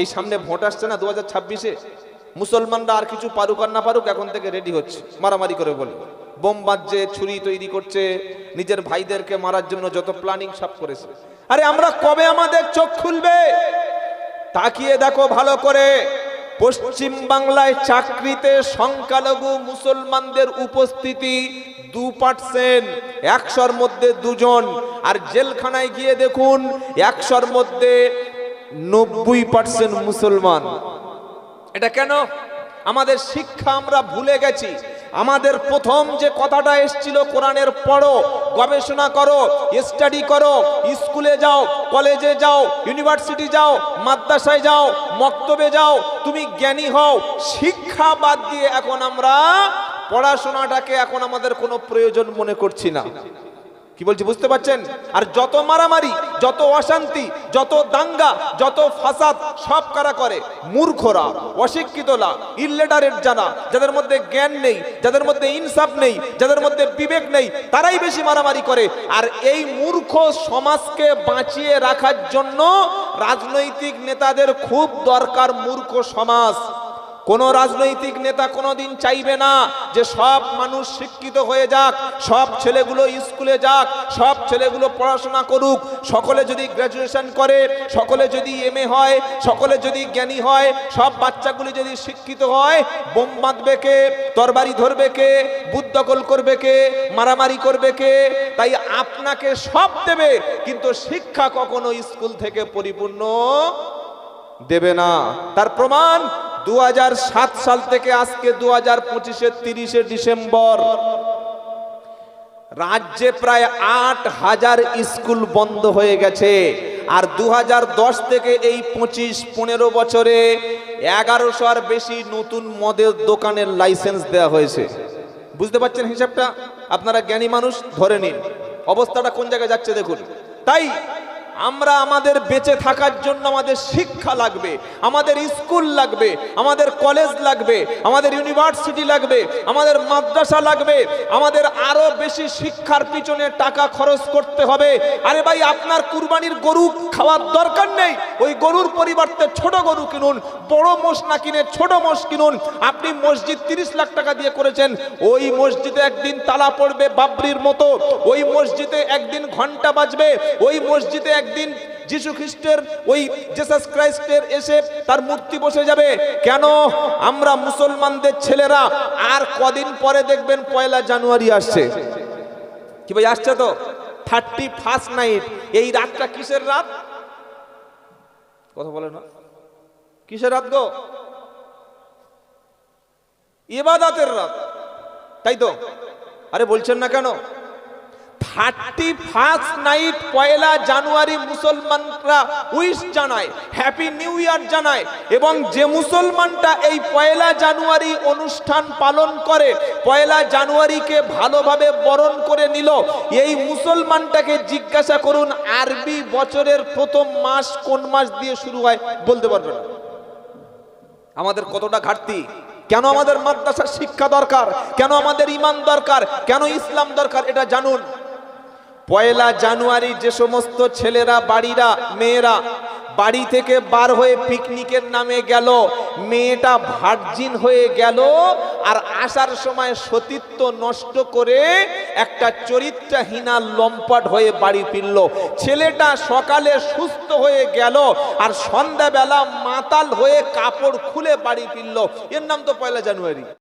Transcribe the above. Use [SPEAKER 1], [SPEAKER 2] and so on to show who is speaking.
[SPEAKER 1] এই সামনে ভোট আসছে না 2026-এ, মুসলমানরা আর কিছু পারুক আর না পারুক এখন থেকে রেডি হচ্ছে মারামারি করে, বলে বোম বাজছে, ছুরি তৈরি করছে, নিজের ভাইদেরকে মারার জন্য যত প্ল্যানিং সব করেছে। আরে আমরা কবে আমাদের চোখ খুলবে? তাকিয়ে দেখো ভালো করে, পশ্চিম বাংলায় চাকরিতে সংখ্যালঘু মুসলমানদের উপস্থিতি 2%, 100-র মধ্যে 2 জন। আর জেলখানায় গিয়ে দেখুন 100-র মধ্যে 90% মুসলমান। এটা কেন? আমাদের শিক্ষা আমরা ভুলে গেছি। আমাদের প্রথম যে কথাটা এসেছিল, কোরআনের পড়ো, গবেষণা করো, স্টাডি করো, স্কুলে যাও, কলেজে যাও, ইউনিভার্সিটি যাও, মাদ্রাসায় যাও, মক্তবে যাও, তুমি জ্ঞানী হও। শিক্ষা বাদ দিয়ে এখন আমরা পড়াশোনাটাকে এখন আমাদের কোনো প্রয়োজন মনে করছি না। কি বলছি বুঝতে পারছেন? আর যত মারামারি, যত অশান্তি, যত দাঙ্গা, যত ফাসাদ সব কারা করে? মূর্খরা, অশিক্ষিতরা, ইলিটারেট যারা, যাদের মধ্যে জ্ঞান নেই, যাদের মধ্যে ইনসাফ নেই, যাদের মধ্যে বিবেক নেই, তারাই বেশি মারামারি করে। আর এই মূর্খ সমাজকে বাঁচিয়ে রাখার জন্য রাজনৈতিক নেতাদের খুব দরকার। মূর্খ সমাজ, কোন রাজনৈতিক নেতা কোনোদিন চাইবে না যে সব মানুষ শিক্ষিত হয়ে যাক, সব ছেলেগুলো স্কুলে যাক, সব ছেলেগুলো পড়াশোনা করুক। সকলে যদি গ্র্যাজুয়েশন করে, সকলে যদি MA হয়, সকলে যদি জ্ঞানী হয়, সব বাচ্চাগুলি যদি শিক্ষিত হয়, বোম বাঁধবে কে? তরবারি ধরবে কে? বুথ দখল করবে কে? মারামারি করবে কে? তাই আপনাকে সব দেবে, কিন্তু শিক্ষা কখনো স্কুল থেকে পরিপূর্ণ দেবে না। তার প্রমাণ 2007 সাল থেকে আজকে 2025-এর 30শে ডিসেম্বর রাজ্যে প্রায় 8000 স্কুল বন্ধ হয়ে গেছে। আর 2010 থেকে এই 25-15 বছরে 1100-র বেশি নতুন মদের দোকানের লাইসেন্স দেওয়া হয়েছে। বুঝতে পারছেন হিসাবটা? আপনারা জ্ঞানী মানুষ, ধরে নিন অবস্থাটা কোন জায়গায় যাচ্ছে দেখুন। তাই আমরা আমাদের বেঁচে থাকার জন্য আমাদের শিক্ষা লাগবে, আমাদের স্কুল লাগবে, আমাদের কলেজ লাগবে, আমাদের ইউনিভার্সিটি লাগবে, আমাদের মাদ্রাসা লাগবে, আমাদের আরো বেশি শিক্ষার পিছনে টাকা খরচ করতে হবে। আরে ভাই, আপনার কুরবানির গরু খাওয়ার দরকার নেই, ওই গরুর পরিবর্তে ছোট গরু কিনুন, বড় মোষ না কিনে ছোট মোষ কিনুন। আপনি মসজিদ 30 লাখ টাকা দিয়ে করেছেন, ওই মসজিদে একদিন তালা পড়বে বাবরির মতো, ওই মসজিদে একদিন ঘন্টা বাজবে, ওই মসজিদে একদিন যিশু খ্রিস্টের, ওই জিসাস ক্রাইস্টের এসে তার মূর্তি বসে যাবে। কেন? আমরা মুসলমানদের ছেলেরা আর কদিন পরে দেখবেন 1 জানুয়ারি আসছে। কি ভাই আসছে তো? 31st night. এই রাতটা কিসের রাত? কথা বলে না, কিসের রাত গো? ইবাদতের রাত, তাই তো? আরে বলছেন না কেন? 31st নাইট 1 জানুয়ারি মুসলমানরা উইশ জানায়, হ্যাপি নিউ ইয়ার জানায়। এবং যে মুসলমানটা এই 1 জানুয়ারি অনুষ্ঠান পালন করে, 1 জানুয়ারিকে ভালোভাবে বরণ করে নিল, এই মুসলমানটাকে জিজ্ঞাসা করুন আরবি বছরের প্রথম মাস কোন মাস দিয়ে শুরু হয়, বলতে পারবে না। আমাদের কতটা ঘাটতি! কেন আমাদের মাদ্রাসার শিক্ষা দরকার? কেন আমাদের ঈমান দরকার? কেন ইসলাম দরকার? এটা জানুন। 1 জানুয়ারি যে সমস্ত ছেলেরা, বাড়িরা, মেয়েরা বাড়ি থেকে বার হয়ে পিকনিকের নামে গেল, মেয়েটা ভার্জিন হয়ে গেল, আর আসার সময় সতীত্ব নষ্ট করে একটা চরিত্রহীনা লম্পট হয়ে বাড়ি ফিরল। ছেলেটা সকালে সুস্থ হয়ে গেল, আর সন্ধ্যাবেলা মাতাল হয়ে কাপড় খুলে বাড়ি ফিরল। এর নাম তো 1 জানুয়ারি।